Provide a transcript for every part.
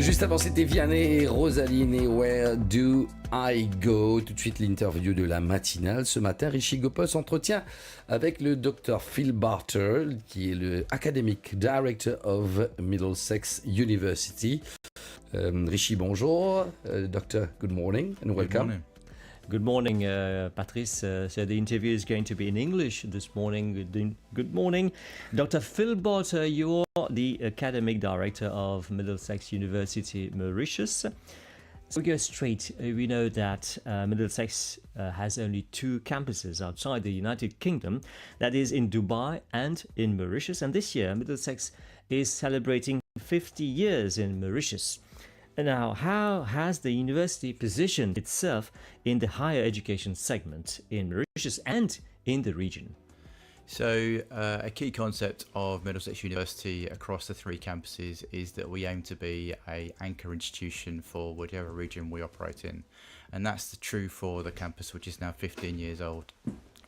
Juste avant, c'était Vianney et Rosaline et Where Do I Go? Tout de suite, l'interview de la matinale. Ce matin, Richie Gopel s'entretient avec le Dr Phil Barter, qui est le Academic Director of Middlesex University. Richie, bonjour. Doctor, good morning and welcome. Good morning, Patrice. So the interview is going to be in English this morning. Good morning. Dr. Phil Barter, you are the Academic Director of Middlesex University, Mauritius. So we go straight. We know that Middlesex has only two campuses outside the United Kingdom, that is in Dubai and in Mauritius. And this year, Middlesex is celebrating 50 years in Mauritius. Now, how has the university positioned itself in the higher education segment in Mauritius and in the region? So a key concept of Middlesex University across the three campuses is that we aim to be an anchor institution for whatever region we operate in. And that's true for the campus, which is now 15 years old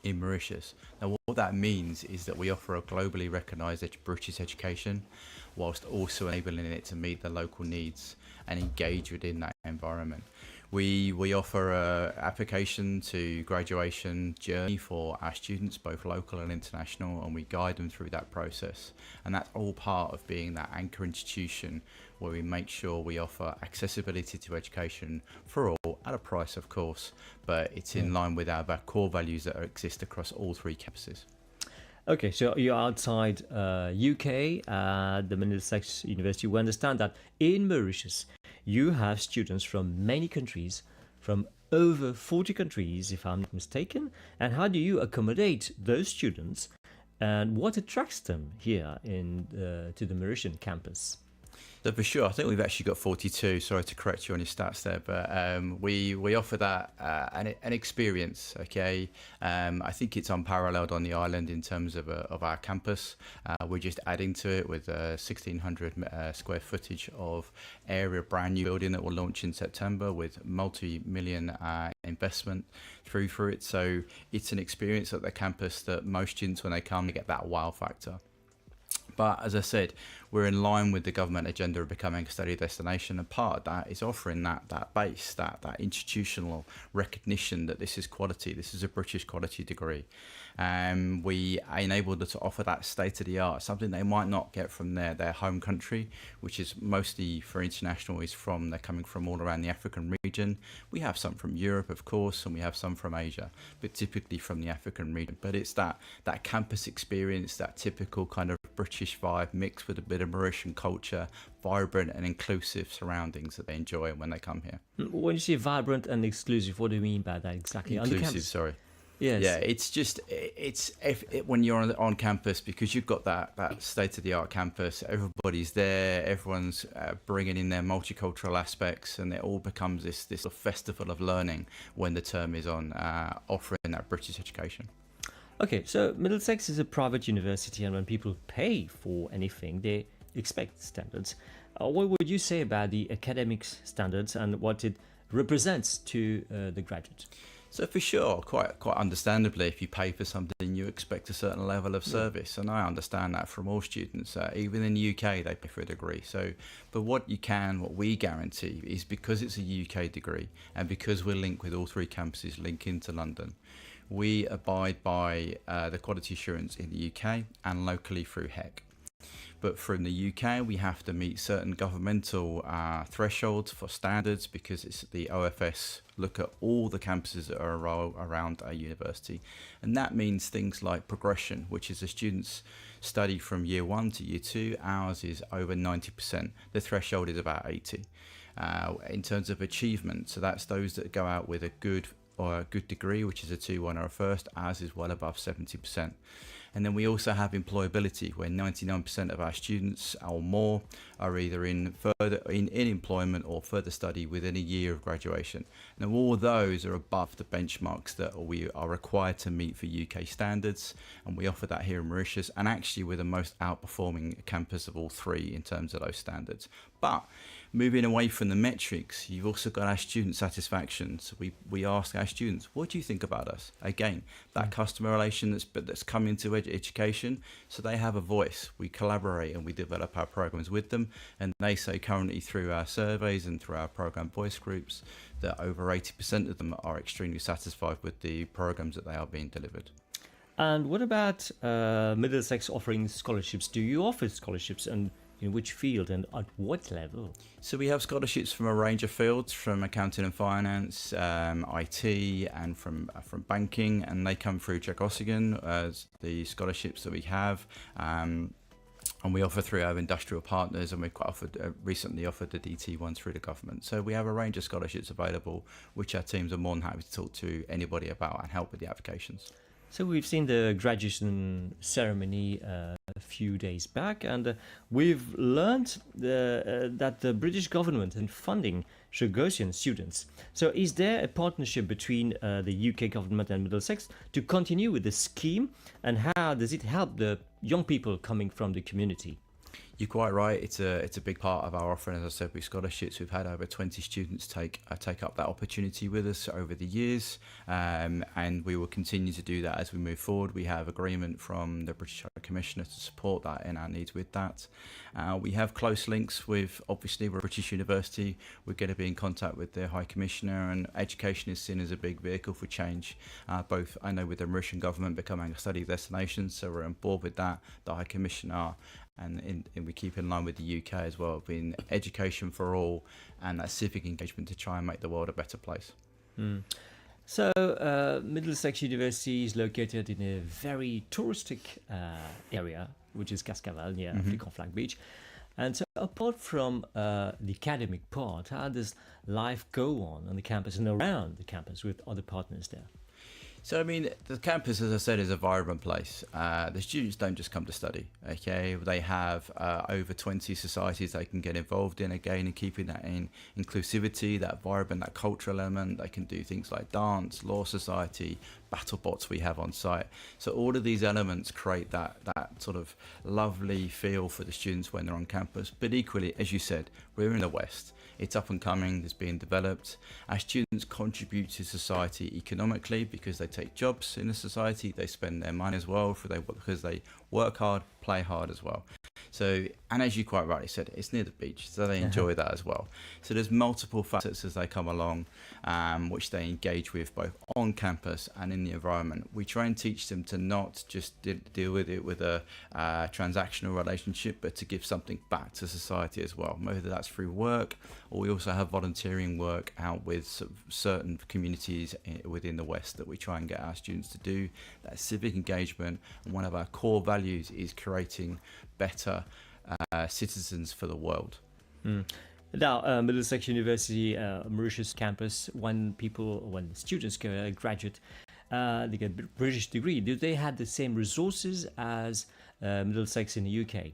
in Mauritius. Now, what that means is that we offer a globally recognised British education, whilst also enabling it to meet the local needs and engage within that environment. We offer an application to graduation journey for our students, both local and international, and we guide them through that process. And that's all part of being that anchor institution where we make sure we offer accessibility to education for all, at a price of course, but it's in line with our core values that exist across all three campuses. Okay, so you're outside UK, the Middlesex University. We understand that in Mauritius, you have students from many countries, from over 40 countries, if I'm not mistaken. And how do you accommodate those students, and what attracts them here to the Mauritian campus? So for sure, I think we've actually got 42. Sorry to correct you on your stats there, but we offer that an experience. Okay, I think it's unparalleled on the island in terms of our campus. We're just adding to it with 1,600 square footage of area, brand new building that will launch in September with multi-million investment through for it. So it's an experience at the campus that most students, when they come, they get that wow factor. But as I said, we're in line with the government agenda of becoming a study destination, and part of that is offering that base, that institutional recognition that this is quality, this is a British quality degree. We are enabled to offer that state-of-the-art, something they might not get from their home country, which is mostly for international, they're coming from all around the African region. We have some from Europe, of course, and we have some from Asia, but typically from the African region. But it's that campus experience, that typical kind of British vibe mixed with a bit of Mauritian culture, vibrant and inclusive surroundings that they enjoy when they come here. When you say vibrant and exclusive, what do you mean by that exactly? Inclusive, sorry. Yes. Yeah, it's just when you're on campus, because you've got that state-of-the-art campus, everybody's there, everyone's bringing in their multicultural aspects, and it all becomes this sort of festival of learning when the term is on, offering that British education. Okay, so Middlesex is a private university, and when people pay for anything, they expect standards. What would you say about the academic standards and what it represents to the graduate? So for sure, quite understandably, if you pay for something, you expect a certain level of service, and I understand that from all students. Even in the UK, they pay for a degree. But what we guarantee is, because it's a UK degree, and because we're linked with all three campuses, link into London, we abide by the quality assurance in the UK and locally through HEC. But from the UK, we have to meet certain governmental thresholds for standards, because it's the OFS look at all the campuses that are around a university. And that means things like progression, which is the students study from year 1 to year 2. Ours is over 90%. The threshold is about 80. In terms of achievement, so that's those that go out with a good degree, which is a 2-1 or a first. Ours is well above 70%. And then we also have employability, where 99% of our students or more are either in employment or further study within a year of graduation. Now, all those are above the benchmarks that we are required to meet for UK standards, and we offer that here in Mauritius, and actually we're the most outperforming campus of all three in terms of those standards. But moving away from the metrics, you've also got our student satisfaction. So we ask our students, what do you think about us? Again, that customer relation that's come into education, so they have a voice. We collaborate and we develop our programs with them, and they say currently through our surveys and through our program voice groups that over 80% of them are extremely satisfied with the programs that they are being delivered. And what about Middlesex offering scholarships? Do you offer scholarships, and in which field and at what level? So we have scholarships from a range of fields, from accounting and finance, IT, and from banking, and they come through Jagosigan as the scholarships that we have. And we offer through our industrial partners, and we've recently offered the DT ones through the government. So we have a range of scholarships available, which our teams are more than happy to talk to anybody about and help with the applications. So we've seen the graduation ceremony a few days back, and we've learned that the British government is funding Jagosian students. So is there a partnership between the UK government and Middlesex to continue with the scheme, and how does it help the young people coming from the community? You're quite right. It's a big part of our offering. As I said, with scholarships, we've had over 20 students take up that opportunity with us over the years, and we will continue to do that as we move forward. We have agreement from the British High Commissioner to support that and our needs with that. We have close links with, obviously, we're a British university. We're going to be in contact with the High Commissioner, and education is seen as a big vehicle for change. Both, I know, with the Mauritian government becoming a study destination, so we're on board with that. The High Commissioner. And we keep in line with the UK as well, being education for all and that civic engagement to try and make the world a better place. So Middlesex University is located in a very touristic area, which is Cascavel, near African Flag Beach. And so apart from the academic part, how does life go on the campus and around the campus with other partners there? So, I mean, the campus, as I said, is a vibrant place. The students don't just come to study, okay? They have over 20 societies they can get involved in, again, and keeping that in inclusivity, that vibrant, that cultural element. They can do things like dance, law society, battle bots we have on site. So all of these elements create that sort of lovely feel for the students when they're on campus. But equally, as you said, we're in the West. It's up and coming, it's being developed. Our students contribute to society economically because they take jobs in the society, they spend their money as well because they work hard, play hard as well. So, and as you quite rightly said, it's near the beach, so they enjoy that as well. So there's multiple facets as they come along, which they engage with both on campus and in the environment. We try and teach them to not just deal with it with a transactional relationship, but to give something back to society as well, whether that's through work, or we also have volunteering work out with certain communities within the West that we try and get our students to do. That civic engagement, and one of our core values is creating better citizens for the world. Now, Middlesex University, Mauritius campus, when students graduate, they get a British degree. Do they have the same resources as Middlesex in the UK?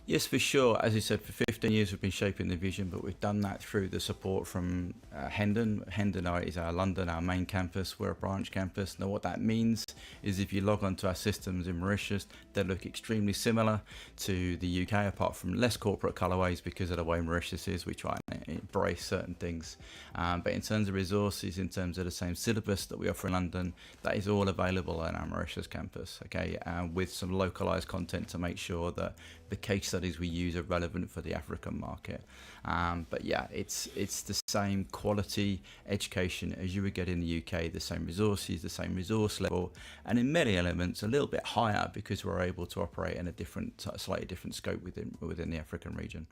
Yes, for sure. As I said, for 15 years we've been shaping the vision, but we've done that through the support from Hendon. Hendon is our London, our main campus. We're a branch campus. Now what that means is if you log onto our systems in Mauritius, they look extremely similar to the UK, apart from less corporate colourways because of the way Mauritius is. We try and embrace certain things. But in terms of resources, in terms of the same syllabus that we offer in London, that is all available on our Mauritius campus, okay, with some localised content to make sure that the case studies we use are relevant for the African market. But yeah, it's the same quality education as you would get in the UK, the same resources, the same resource level, and in many elements a little bit higher because we're able to operate in a slightly different scope within the African region.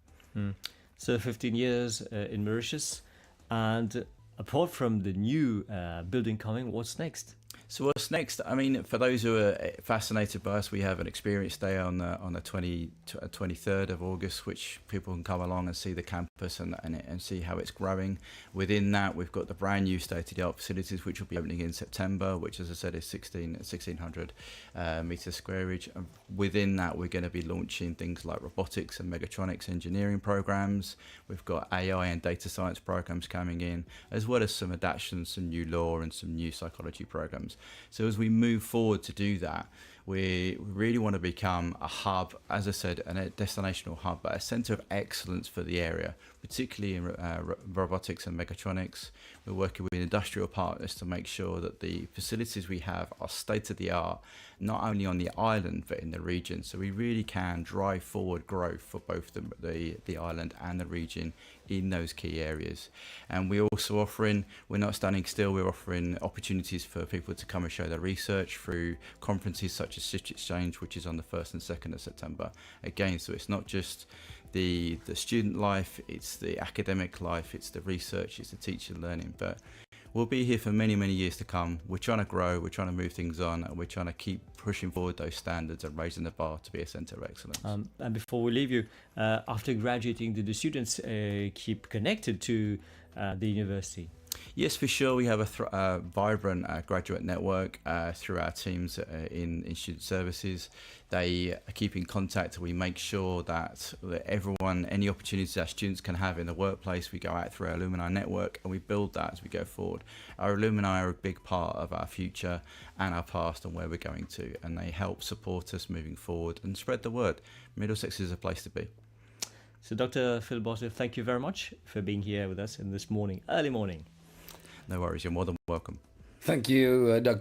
So 15 years in Mauritius, and apart from the new building coming, what's next? So what's next? I mean, for those who are fascinated by us, we have an experience day on the 23rd of August, which people can come along and see the campus and see how it's growing. Within that, we've got the brand new state-of-the-art facilities, which will be opening in September, which, as I said, is 1,600 metres squareage. And within that, we're going to be launching things like robotics and mechatronics engineering programs. We've got AI and data science programs coming in, as well as some adaptations, some new law and some new psychology programs. So as we move forward to do that, We really want to become a hub, as I said, a destinational hub, but a centre of excellence for the area, particularly in robotics and mechatronics. We're working with industrial partners to make sure that the facilities we have are state-of-the-art, not only on the island but in the region. So we really can drive forward growth for both the island and the region in those key areas. And we're also offering, we're not standing still, we're offering opportunities for people to come and show their research through conferences such as City Exchange, which is on the 1st and 2nd of September. Again, so it's not just the student life, it's the academic life, it's the research, it's the teacher learning, but we'll be here for many, many years to come. We're trying to grow, we're trying to move things on, and we're trying to keep pushing forward those standards and raising the bar to be a centre of excellence. And before we leave you, after graduating, do the students keep connected to the university? Yes, for sure. We have a vibrant graduate network through our teams in student services. They keep in contact. We make sure that everyone, any opportunities our students can have in the workplace, we go out through our alumni network and we build that as we go forward. Our alumni are a big part of our future and our past and where we're going to, and they help support us moving forward and spread the word. Middlesex is a place to be. So Dr. Phil Barter, thank you very much for being here with us in this morning, early morning. No worries, you're more than welcome. Thank you, Dr.